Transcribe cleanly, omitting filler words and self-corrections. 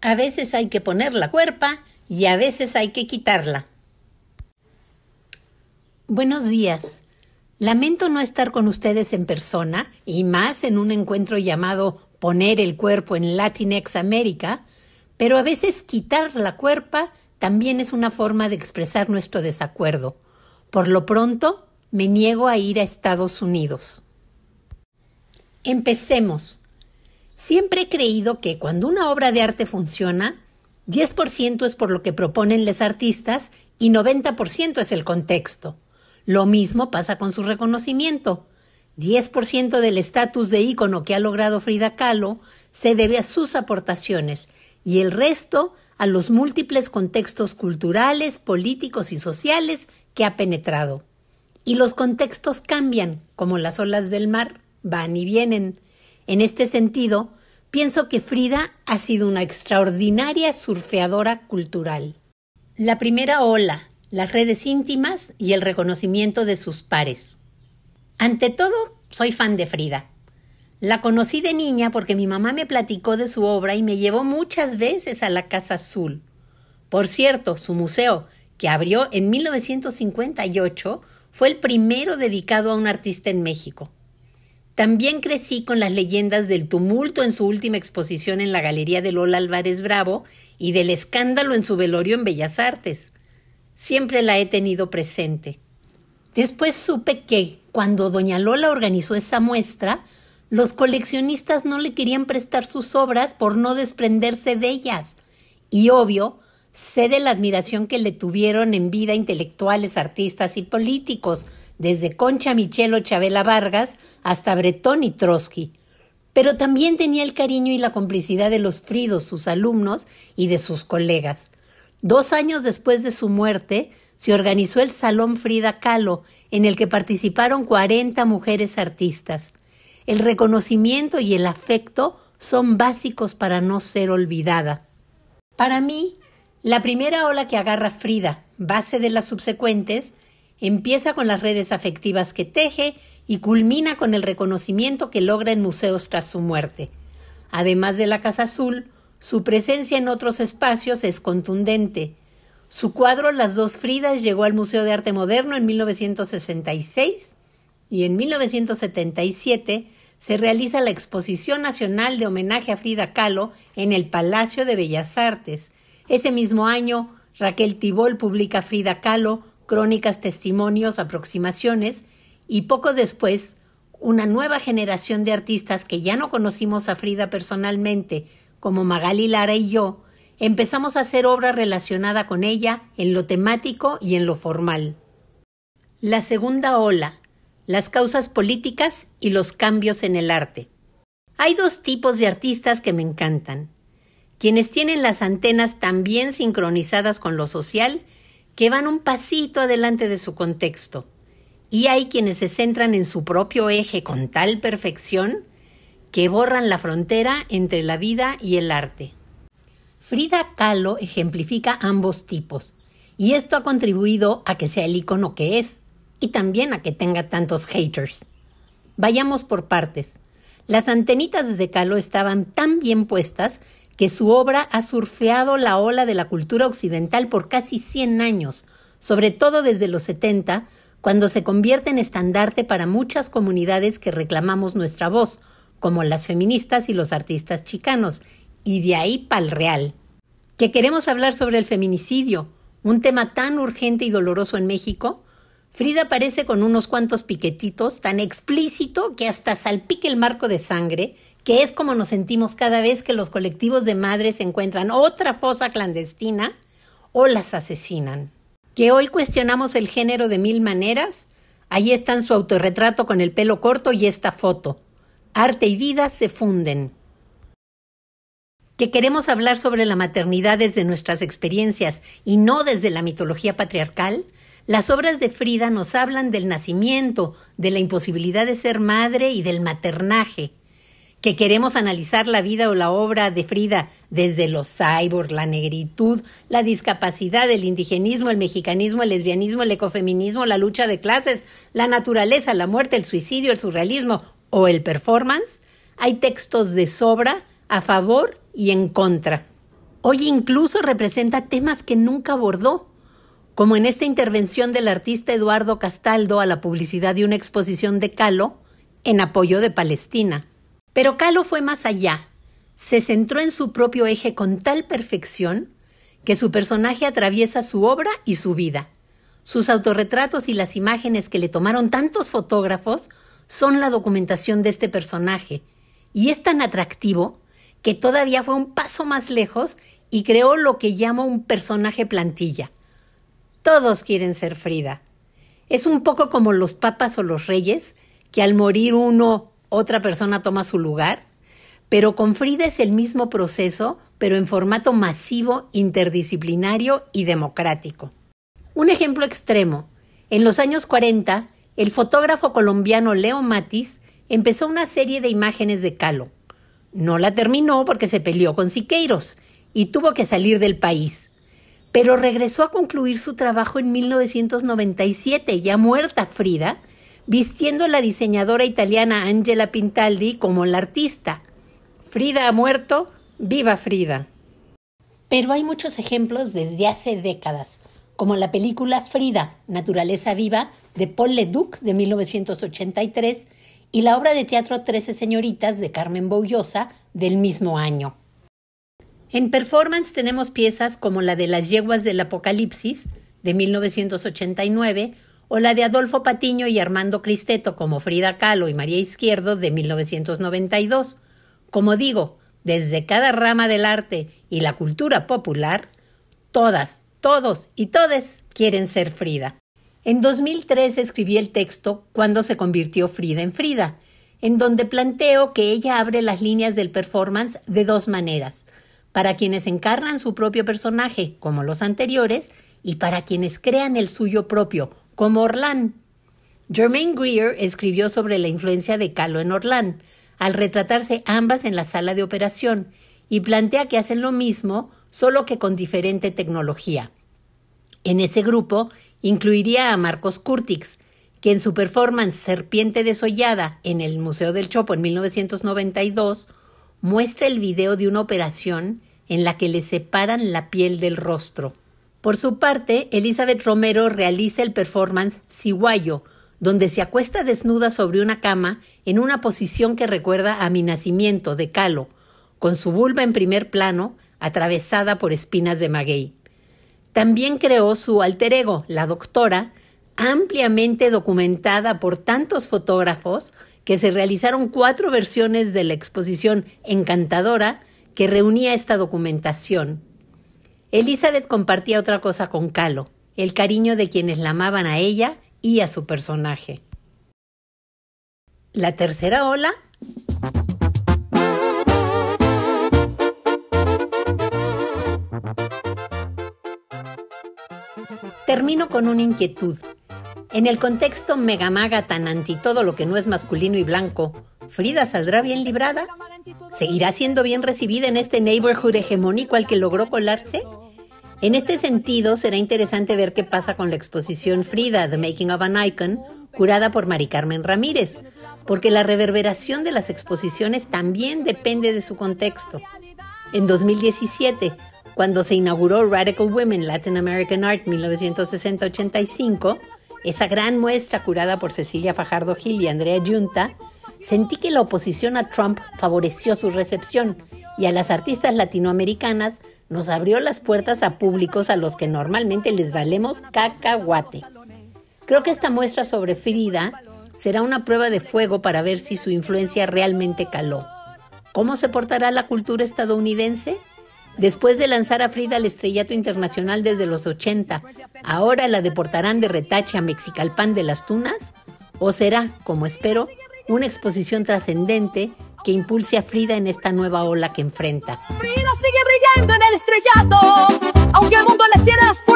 A veces hay que poner la cuerpa y a veces hay que quitarla. Buenos días. Lamento no estar con ustedes en persona y más en un encuentro llamado Poner el Cuerpo en Latinx América, pero a veces quitar la cuerpa también es una forma de expresar nuestro desacuerdo. Por lo pronto, me niego a ir a Estados Unidos. Empecemos. Siempre he creído que cuando una obra de arte funciona, 10% es por lo que proponen los artistas y 90% es el contexto. Lo mismo pasa con su reconocimiento. 10% del estatus de ícono que ha logrado Frida Kahlo se debe a sus aportaciones y el resto a los múltiples contextos culturales, políticos y sociales que ha penetrado. Y los contextos cambian, como las olas del mar, van y vienen. En este sentido, pienso que Frida ha sido una extraordinaria surfeadora cultural. La primera ola, las redes íntimas y el reconocimiento de sus pares. Ante todo, soy fan de Frida. La conocí de niña porque mi mamá me platicó de su obra y me llevó muchas veces a la Casa Azul. Por cierto, su museo, que abrió en 1958, fue el primero dedicado a un artista en México. También crecí con las leyendas del tumulto en su última exposición en la Galería de Lola Álvarez Bravo y del escándalo en su velorio en Bellas Artes. Siempre la he tenido presente. Después supe que, cuando doña Lola organizó esa muestra, los coleccionistas no le querían prestar sus obras por no desprenderse de ellas. Y obvio, sé de la admiración que le tuvieron en vida intelectuales, artistas y políticos, desde Concha Michel o Chavela Vargas hasta Bretón y Trotsky. Pero también tenía el cariño y la complicidad de los Fridos, sus alumnos y de sus colegas. 2 años después de su muerte, se organizó el Salón Frida Kahlo, en el que participaron 40 mujeres artistas. El reconocimiento y el afecto son básicos para no ser olvidada. Para mí, la primera ola que agarra Frida, base de las subsecuentes, empieza con las redes afectivas que teje y culmina con el reconocimiento que logra en museos tras su muerte. Además de la Casa Azul, su presencia en otros espacios es contundente. Su cuadro Las dos Fridas llegó al Museo de Arte Moderno en 1966 y en 1977 se realiza la Exposición Nacional de Homenaje a Frida Kahlo en el Palacio de Bellas Artes. Ese mismo año, Raquel Tibol publica Frida Kahlo, Crónicas, Testimonios, Aproximaciones, y poco después, una nueva generación de artistas que ya no conocimos a Frida personalmente, como Magali Lara y yo, empezamos a hacer obra relacionada con ella en lo temático y en lo formal. La segunda ola, las causas políticas y los cambios en el arte. Hay 2 tipos de artistas que me encantan. Quienes tienen las antenas tan bien sincronizadas con lo social que van un pasito adelante de su contexto. Y hay quienes se centran en su propio eje con tal perfección que borran la frontera entre la vida y el arte. Frida Kahlo ejemplifica ambos tipos, y esto ha contribuido a que sea el ícono que es, y también a que tenga tantos haters. Vayamos por partes. Las antenitas de Kahlo estaban tan bien puestas que su obra ha surfeado la ola de la cultura occidental por casi 100 años, sobre todo desde los 70, cuando se convierte en estandarte para muchas comunidades que reclamamos nuestra voz, como las feministas y los artistas chicanos, y de ahí pa'l real. ¿Que queremos hablar sobre el feminicidio, un tema tan urgente y doloroso en México? Frida aparece con unos cuantos piquetitos tan explícito que hasta salpica el marco de sangre, que es como nos sentimos cada vez que los colectivos de madres encuentran otra fosa clandestina o las asesinan. Que hoy cuestionamos el género de 1000 maneras, ahí están su autorretrato con el pelo corto y esta foto. Arte y vida se funden. Que queremos hablar sobre la maternidad desde nuestras experiencias y no desde la mitología patriarcal, las obras de Frida nos hablan del nacimiento, de la imposibilidad de ser madre y del maternaje. Que queremos analizar la vida o la obra de Frida desde los cyborg, la negritud, la discapacidad, el indigenismo, el mexicanismo, el lesbianismo, el ecofeminismo, la lucha de clases, la naturaleza, la muerte, el suicidio, el surrealismo o el performance, hay textos de sobra a favor y en contra. Hoy incluso representa temas que nunca abordó, como en esta intervención del artista Eduardo Castaldo a la publicidad de una exposición de Kahlo en apoyo de Palestina. Pero Kahlo fue más allá. Se centró en su propio eje con tal perfección que su personaje atraviesa su obra y su vida. Sus autorretratos y las imágenes que le tomaron tantos fotógrafos son la documentación de este personaje. Y es tan atractivo que todavía fue un paso más lejos y creó lo que llamo un personaje plantilla. Todos quieren ser Frida. Es un poco como los papas o los reyes, que al morir uno, otra persona toma su lugar, pero con Frida es el mismo proceso, pero en formato masivo, interdisciplinario y democrático. Un ejemplo extremo. En los años 40, el fotógrafo colombiano Leo Matis empezó una serie de imágenes de Kahlo. No la terminó porque se peleó con Siqueiros y tuvo que salir del país. Pero regresó a concluir su trabajo en 1997, ya muerta Frida, vistiendo a la diseñadora italiana Angela Pintaldi como la artista. Frida ha muerto, ¡viva Frida! Pero hay muchos ejemplos desde hace décadas, como la película Frida, Naturaleza Viva, de Paul Leduc, de 1983, y la obra de teatro 13 señoritas, de Carmen Boullosa, del mismo año. En performance tenemos piezas como la de Las yeguas del Apocalipsis, de 1989, o la de Adolfo Patiño y Armando Cristeto como Frida Kahlo y María Izquierdo, de 1992. Como digo, desde cada rama del arte y la cultura popular, todas, todos y todes quieren ser Frida. En 2003 escribí el texto Cuando se convirtió Frida en Frida, en donde planteo que ella abre las líneas del performance de dos maneras: para quienes encarnan su propio personaje, como los anteriores, y para quienes crean el suyo propio, como Orlán. Germaine Greer escribió sobre la influencia de Kahlo en Orlán, al retratarse ambas en la sala de operación, y plantea que hacen lo mismo, solo que con diferente tecnología. En ese grupo incluiría a Marcos Curtix, que en su performance Serpiente desollada en el Museo del Chopo en 1992 muestra el video de una operación en la que le separan la piel del rostro. Por su parte, Elizabeth Romero realiza el performance Ciguayo, donde se acuesta desnuda sobre una cama en una posición que recuerda a Mi nacimiento, de Kahlo, con su vulva en primer plano, atravesada por espinas de maguey. También creó su alter ego, la doctora, ampliamente documentada por tantos fotógrafos que se realizaron 4 versiones de la exposición Encantadora que reunía esta documentación. Elizabeth compartía otra cosa con Kahlo, el cariño de quienes la amaban a ella y a su personaje. La tercera ola. Termino con una inquietud. En el contexto megamaga tan anti todo lo que no es masculino y blanco, ¿Frida saldrá bien librada? ¿Seguirá siendo bien recibida en este neighborhood hegemónico al que logró colarse? En este sentido, será interesante ver qué pasa con la exposición Frida, The Making of an Icon, curada por Mari Carmen Ramírez, porque la reverberación de las exposiciones también depende de su contexto. En 2017, cuando se inauguró Radical Women Latin American Art 1960-85, esa gran muestra curada por Cecilia Fajardo Gil y Andrea Yunta, sentí que la oposición a Trump favoreció su recepción y a las artistas latinoamericanas nos abrió las puertas a públicos a los que normalmente les valemos cacahuate. Creo que esta muestra sobre Frida será una prueba de fuego para ver si su influencia realmente caló. ¿Cómo se portará la cultura estadounidense? Después de lanzar a Frida al estrellato internacional desde los 80, ¿ahora la deportarán de retache a Mexicalpan de las Tunas? ¿O será, como espero, una exposición trascendente que impulse a Frida en esta nueva ola que enfrenta? Frida sigue brillando en el estrellato, aunque el mundo le cierre las puertas.